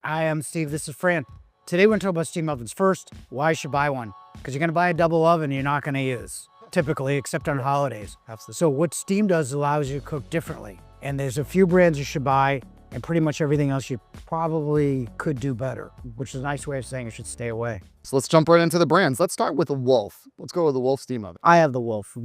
I am Steve, this is Fran. Today we're going to talk about steam ovens. First, why you should buy one. Because you're going to buy a double oven you're not going to use, typically, except on holidays. Absolutely. So what steam does allows you to cook differently. And there's a few brands you should buy, and pretty much everything else you probably could do better, which is a nice way of saying you should stay away. So let's jump right into the brands. Let's start with the Wolf. Let's go with the Wolf steam oven. I have the Wolf.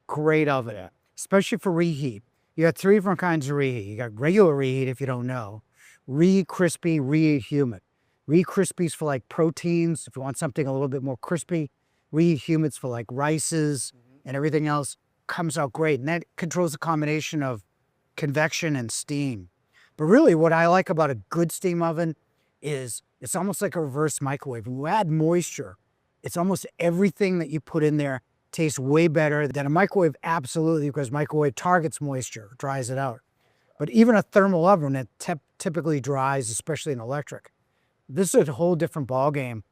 Great oven, especially for reheat. You got three different kinds of reheat. You got regular reheat, if you don't know. Reheat crispy, reheat humid. Reheat crispy's for like proteins, if you want something a little bit more crispy. Reheat humid's for like rices and everything else. Comes out great. And that controls a combination of convection and steam. But really what I like about a good steam oven is it's almost like a reverse microwave. When you add moisture, it's almost everything that you put in there tastes way better than a microwave, absolutely, because microwave targets moisture, dries it out. But even a thermal oven that typically dries, especially in electric, this is a whole different ballgame.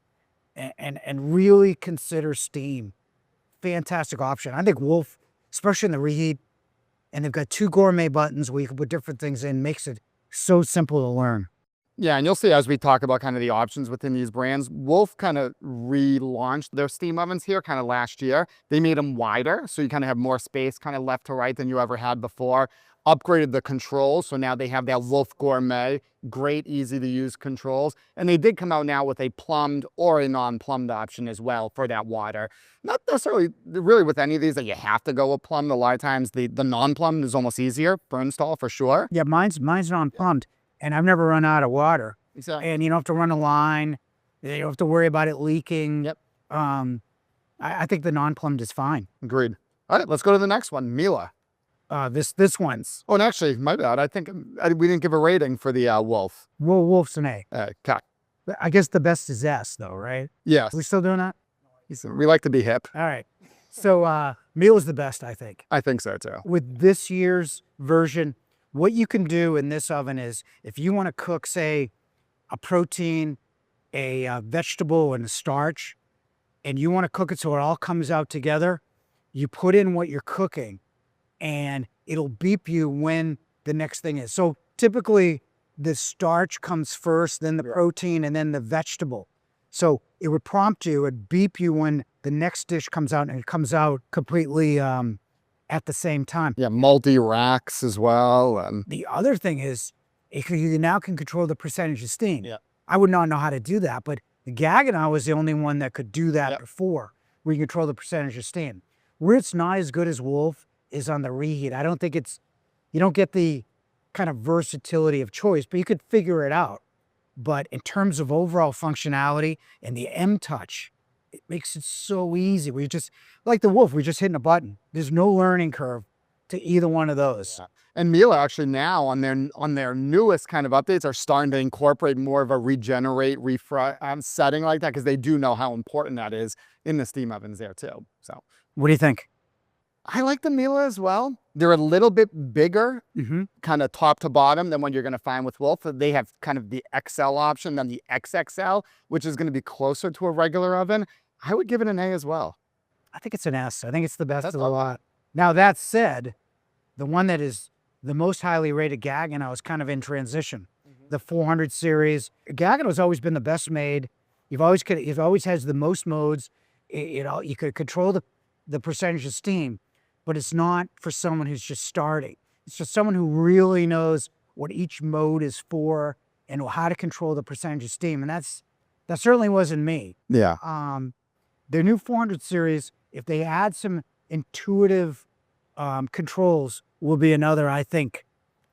And really consider steam. Fantastic option. I think Wolf, especially in the reheat, and they've got two gourmet buttons where you can put different things in, makes it so simple to learn. Yeah, and you'll see as we talk about kind of the options within these brands, Wolf kind of relaunched their steam ovens here kind of last year. They made them wider, so you kind of have more space kind of left to right than you ever had before. Upgraded the controls, so now they have that Wolf Gourmet, great, easy to use controls. And they did come out now with a plumbed or a non-plumbed option as well for that water. Not necessarily really with any of these that you have to go with plumbed. A lot of times the non-plumbed is almost easier for install for sure. Yeah, mine's non-plumbed, and I've never run out of water. Exactly. And you don't have to run a line. You don't have to worry about it leaking. Yep. I think the non-plumbed is fine. Agreed. All right, let's go to the next one, Miele. This one's. Oh, and actually, my bad. I think we didn't give a rating for the Wolf. Wolf's an A. Okay. I guess the best is S, though, right? Yes. Are we still doing that? We like to be hip. All right. So Miele is the best, I think. I think so, too. With this year's version, what you can do in this oven is, if you want to cook, say, a protein, a vegetable, and a starch, and you want to cook it so it all comes out together, you put in what you're cooking, and it'll beep you when the next thing is. So typically the starch comes first, then the protein, and then the vegetable. So it would prompt you, it would beep you when the next dish comes out, and it comes out completely at the same time. Yeah, multi-racks as well. And the other thing is, you now can control the percentage of steam. Yeah. I would not know how to do that, but the Gaggenau was the only one that could do that before, where you control the percentage of steam. Where it's not as good as Wolf is on the reheat. I don't think you don't get the kind of versatility of choice, but you could figure it out. But in terms of overall functionality and the M-Touch, it makes it so easy. We just, like the Wolf, we're just hitting a button. There's no learning curve to either one of those. Yeah. And Miele actually now on their newest kind of updates are starting to incorporate more of a regenerate, refresh setting like that, because they do know how important that is in the steam ovens there too. So what do you think? I like the Miele as well. They're a little bit bigger, kind of top to bottom than what you're going to find with Wolf. They have kind of the XL option, then the XXL, which is going to be closer to a regular oven. I would give it an A as well. I think it's an S. I think it's the best of the lot. Now, that said, the one that is the most highly rated Gaggenau is kind of in transition. The 400 series. Gaggenau has always been the best made. You've always has the most modes. You could control the percentage of steam, but it's not for someone who's just starting. It's just someone who really knows what each mode is for and how to control the percentage of steam. And that certainly wasn't me. Yeah. Their new 400 series, if they add some intuitive controls, will be another, I think,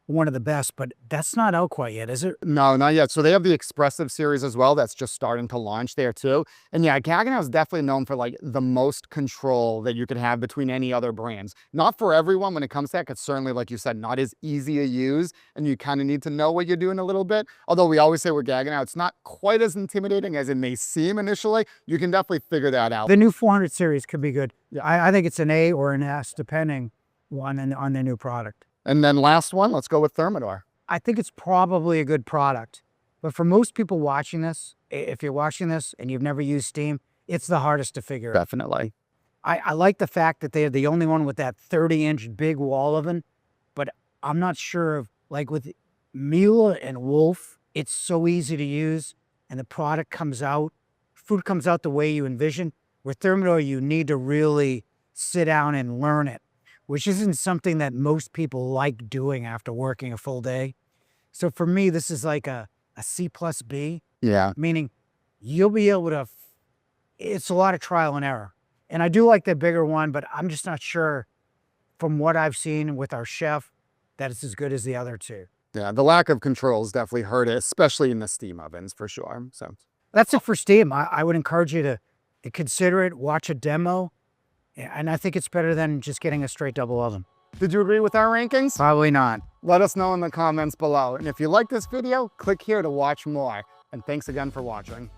one of the best, but that's not out quite yet, is it? No, not yet. So they have the Expressive series as well. That's just starting to launch there too. And yeah, Gaggenau is definitely known for like the most control that you could have between any other brands. Not for everyone when it comes to that, because certainly, like you said, not as easy to use, and you kind of need to know what you're doing a little bit. Although we always say with Gaggenau, it's not quite as intimidating as it may seem initially. You can definitely figure that out. The new 400 series could be good. Yeah. I think it's an A or an S, depending on their new product. And then last one, let's go with Thermador. I think it's probably a good product, but for most people watching this, if you're watching this and you've never used steam, it's the hardest to figure out. Definitely. I like the fact that they're the only one with that 30-inch big wall oven, but I'm not sure if, like with Miele and Wolf, it's so easy to use, and the product comes out, food comes out the way you envision. With Thermador, you need to really sit down and learn it, which isn't something that most people like doing after working a full day. So for me, this is like a C plus B, Yeah. meaning you'll be able to, it's a lot of trial and error. And I do like the bigger one, but I'm just not sure from what I've seen with our chef that it's as good as the other two. Yeah, the lack of controls definitely hurt it, especially in the steam ovens for sure. So That's it for steam. I would encourage you to consider it, watch a demo, and I think it's better than just getting a straight double oven. did you agree with our rankings? Probably not. Let us know in the comments below. And if you like this video, click here to watch more. And thanks again for watching.